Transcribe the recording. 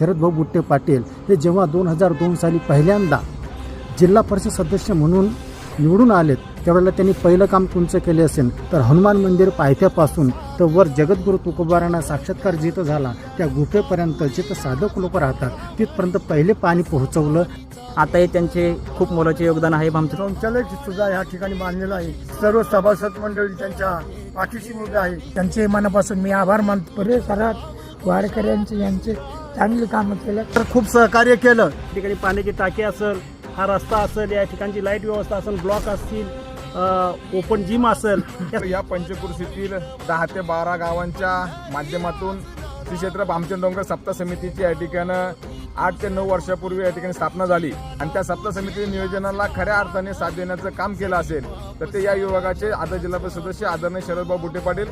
शरदभाऊ बुट्टे पाटील हे जेव्हा 2002 साली पहिल्यांदा जिल्हा परिषद सदस्य म्हणून निवडून आलेत, त्यावेळेला त्यांनी पहिलं काम कोणचं केले असेल तर हनुमान मंदिर पायथ्यापासून तर वर जगद्गुरू तुकोबारांना साक्षात्कार जिथं झाला त्या गुफेपर्यंत जिथं साधक लोक राहतात तिथपर्यंत पहिले पाणी पोहोचवलं. आताही त्यांचे खूप मोलाचे योगदान आहे. आमचं शौचालय सुद्धा या ठिकाणी बांधलेलं आहे. सर्व सभासद मंडळी त्यांच्या पाठीशी उभे आहे. त्यांचे मनापासून मी आभार मानतो. परिसरात वारकऱ्यांचे यांचे चांगले कामं केलं तर खूप सहकार्य केलं. ठिकाणी पाण्याची टाकी असेल, हा रस्ता असेल, या ठिकाणची लाईट व्यवस्था असेल, ब्लॉक असतील, ओपन जिम असेल. या पंचकृषीतील 10 ते 12 गावांच्या माध्यमातून श्री क्षेत्र भामचंद सप्ताह समितीची या ठिकाणं 8 ते 9 वर्षापूर्वी या ठिकाणी स्थापना झाली आणि त्या सप्ताह समिती नियोजनाला खऱ्या अर्थाने साथ देण्याचं काम केलं असेल तर ते या विभागाचे आदर जिल्हा परिषद सदस्य आदरणीय शरदभाऊ बुट्टे पाटील